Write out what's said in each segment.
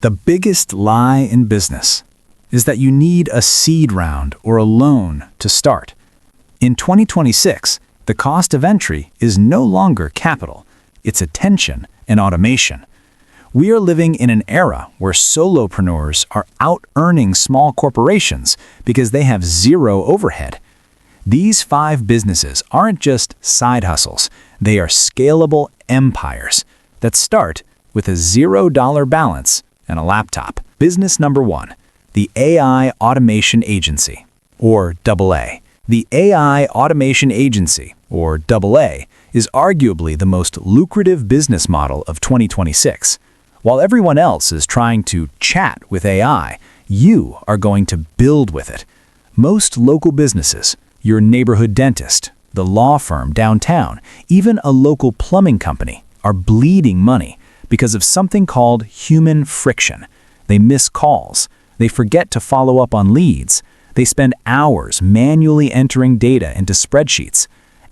The biggest lie in business is that you need a seed round or a loan to start. In 2026, the cost of entry is no longer capital, it's attention and automation. We are living in an era where solopreneurs are out-earning small corporations because they have zero overhead. These 5 businesses aren't just side hustles, they are scalable empires that start with a $0 balance and a laptop. Business number 1, the AI Automation Agency, or AA. The AI Automation Agency, or AA, is arguably the most lucrative business model of 2026. While everyone else is trying to chat with AI, you are going to build with it. Most local businesses, your neighborhood dentist, the law firm downtown, even a local plumbing company, are bleeding money because of something called human friction. They miss calls. They forget to follow up on leads. They spend hours manually entering data into spreadsheets.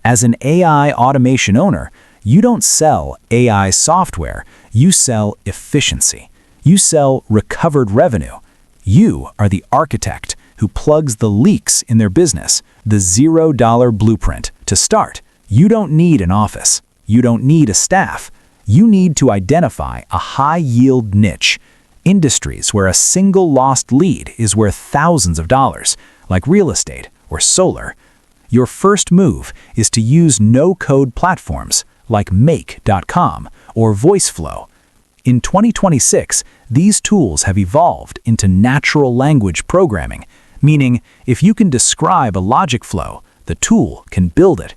As an AI automation owner, you don't sell AI software, you sell efficiency. You sell recovered revenue. You are the architect who plugs the leaks in their business, the $0 blueprint. To start, you don't need an office. You don't need a staff. You need to identify a high-yield niche, industries where a single lost lead is worth thousands of dollars, like real estate or solar. Your first move is to use no-code platforms like Make.com or VoiceFlow. In 2026, these tools have evolved into natural language programming, meaning if you can describe a logic flow, the tool can build it.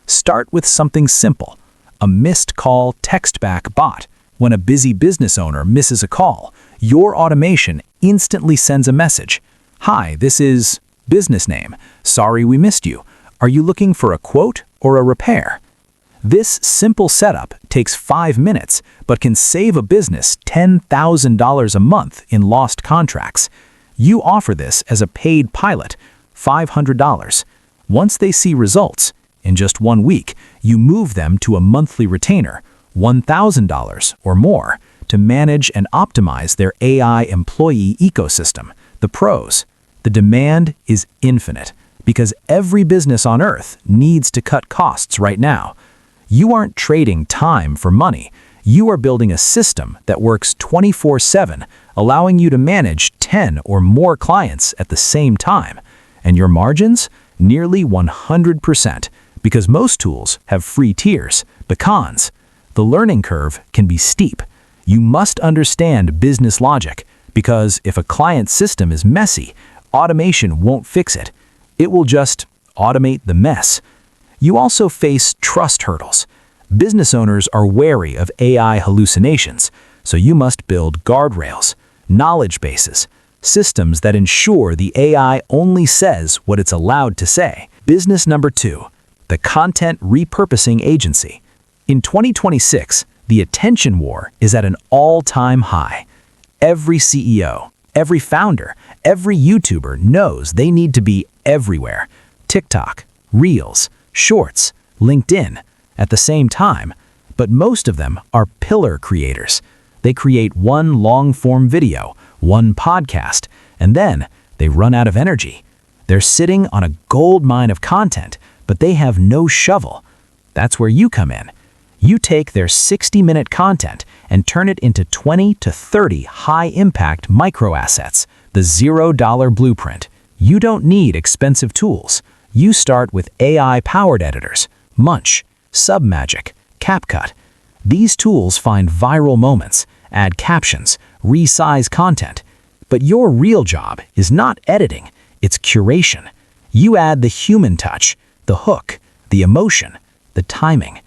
Start with something simple. A missed call text-back bot. When a busy business owner misses a call, your automation instantly sends a message. Hi, this is business name. Sorry we missed you. Are you looking for a quote or a repair? This simple setup takes 5 minutes, but can save a business $10,000 a month in lost contracts. You offer this as a paid pilot, $500. Once they see results, in just 1 week, you move them to a monthly retainer, $1,000 or more, to manage and optimize their AI employee ecosystem. The pros: the demand is infinite, because every business on earth needs to cut costs right now. You aren't trading time for money. You are building a system that works 24/7, allowing you to manage 10 or more clients at the same time. And your margins? Nearly 100%. Because most tools have free tiers. The cons: the learning curve can be steep. You must understand business logic, because if a client system is messy, automation won't fix it. It will just automate the mess. You also face trust hurdles. Business owners are wary of AI hallucinations, so you must build guardrails, knowledge bases, systems that ensure the AI only says what it's allowed to say. Business number 2. The Content Repurposing Agency. In 2026, the attention war is at an all-time high. Every CEO, every founder, every YouTuber knows they need to be everywhere. TikTok, Reels, Shorts, LinkedIn, at the same time. But most of them are pillar creators. They create one long-form video, one podcast, and then they run out of energy. They're sitting on a gold mine of content, but they have no shovel. That's where you come in. You take their 60-minute content and turn it into 20 to 30 high-impact micro-assets, the $0 blueprint. You don't need expensive tools. You start with AI-powered editors, Munch, Submagic, CapCut. These tools find viral moments, add captions, resize content. But your real job is not editing, it's curation. You add the human touch, the hook, the emotion, the timing.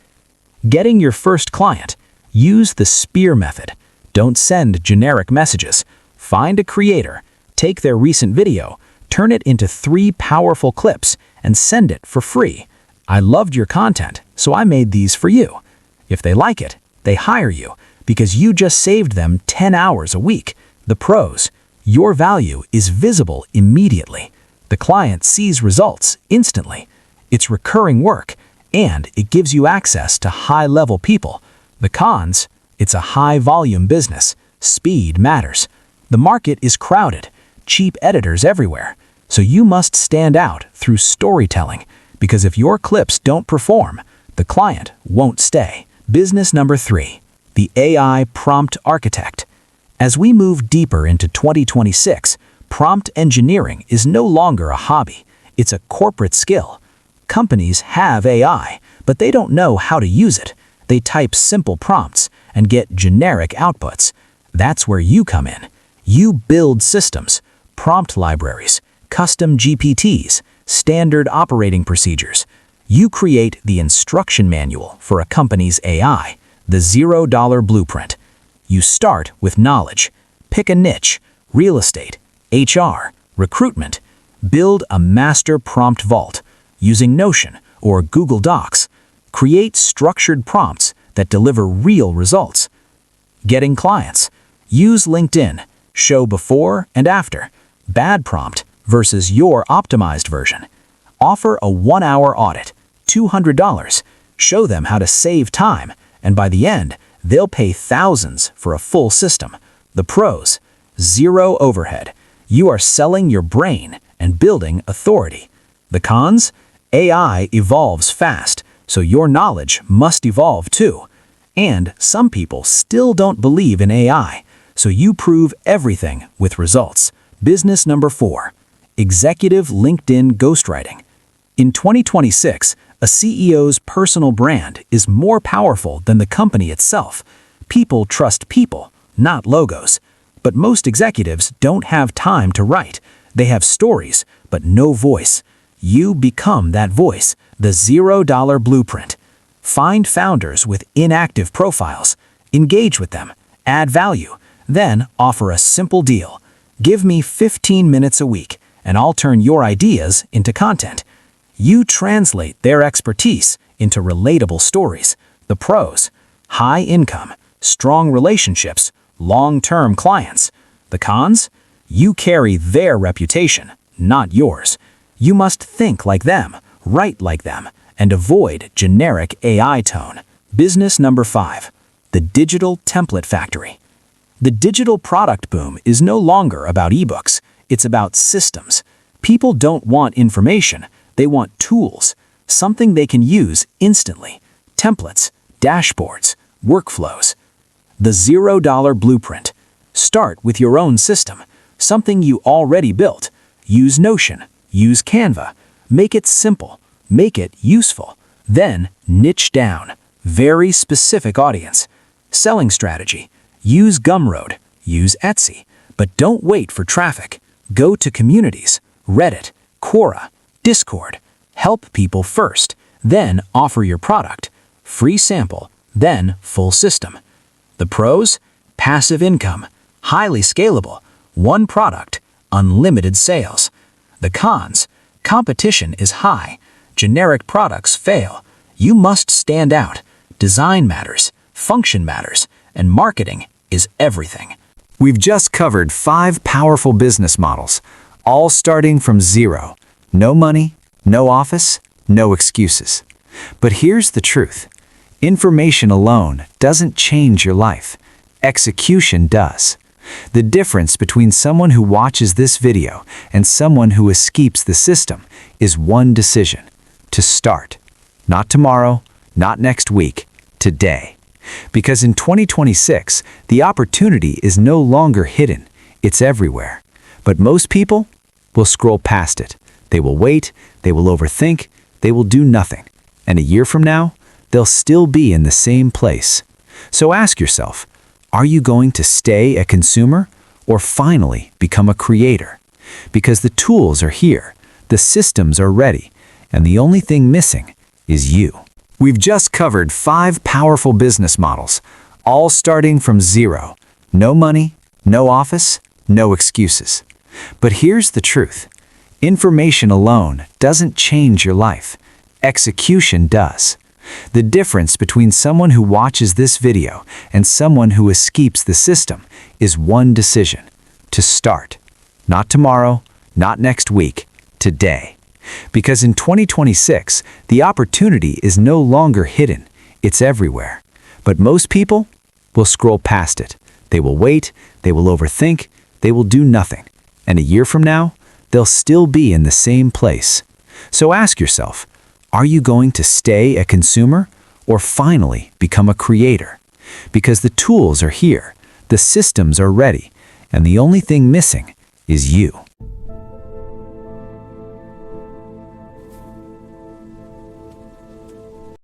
Getting your first client: use the spear method. Don't send generic messages. Find a creator, take their recent video, turn it into 3 powerful clips, and send it for free. I loved your content, so I made these for you. If they like it, they hire you, because you just saved them 10 hours a week. The pros: your value is visible immediately. The client sees results instantly. It's recurring work, and it gives you access to high-level people. The cons: it's a high-volume business. Speed matters. The market is crowded, cheap editors everywhere, so you must stand out through storytelling, because if your clips don't perform, the client won't stay. Business number 3, the AI prompt architect. As we move deeper into 2026, prompt engineering is no longer a hobby, it's a corporate skill. Companies have AI, but they don't know how to use it. They type simple prompts and get generic outputs. That's where you come in. You build systems, prompt libraries, custom GPTs, standard operating procedures. You create the instruction manual for a company's AI, the $0 blueprint. You start with knowledge. Pick a niche, real estate, HR, recruitment. Build a master prompt vault using Notion or Google Docs. Create structured prompts that deliver real results. Getting clients. Use LinkedIn. Show before and after. Bad prompt versus your optimized version. Offer a 1-hour audit, $200. Show them how to save time, and by the end, they'll pay thousands for a full system. The pros: zero overhead. You are selling your brain and building authority. The cons: AI evolves fast, so your knowledge must evolve too. And some people still don't believe in AI, so you prove everything with results. Business number 4, executive LinkedIn ghostwriting. In 2026, a CEO's personal brand is more powerful than the company itself. People trust people, not logos. But most executives don't have time to write. They have stories, but no voice. You become that voice, the $0 blueprint. Find founders with inactive profiles, engage with them, add value, then offer a simple deal. Give me 15 minutes a week, and I'll turn your ideas into content. You translate their expertise into relatable stories. The pros: high income, strong relationships, long-term clients. The cons: you carry their reputation, not yours. You must think like them, write like them, and avoid generic AI tone. Business number 5, the digital template factory. The digital product boom is no longer about ebooks, it's about systems. People don't want information, they want tools, something they can use instantly. Templates, dashboards, workflows. The $0 blueprint. Start with your own system, something you already built. Use Notion, use Canva. Make it simple, make it useful. Then niche down, very specific audience. Selling strategy. Use Gumroad, use Etsy, but don't wait for traffic. Go to communities, Reddit, Quora, Discord. Help people first, then offer your product. Free sample, then full system. The pros: passive income, highly scalable, one product, unlimited sales. The cons: competition is high, generic products fail. You must stand out. Design matters, function matters, and marketing is everything. We've just covered 5 powerful business models, all starting from zero. No money, no office, no excuses. But here's the truth. Information alone doesn't change your life. Execution does. The difference between someone who watches this video and someone who escapes the system is one decision: to start. Not tomorrow, not next week, today. Because in 2026, the opportunity is no longer hidden, it's everywhere. But most people will scroll past it. They will wait, they will overthink, they will do nothing. And a year from now, they'll still be in the same place. So ask yourself, are you going to stay a consumer or finally become a creator? Because the tools are here, the systems are ready, and the only thing missing is you. We've just covered 5 powerful business models, all starting from zero. No money, no office, no excuses. But here's the truth. Information alone doesn't change your life. Execution does. The difference between someone who watches this video and someone who escapes the system is one decision: to start. Not tomorrow, not next week, today. Because in 2026, the opportunity is no longer hidden, it's everywhere. But most people will scroll past it. They will wait, they will overthink, they will do nothing. And a year from now, they'll still be in the same place. So ask yourself, are you going to stay a consumer or finally become a creator? Because the tools are here, the systems are ready, and the only thing missing is you.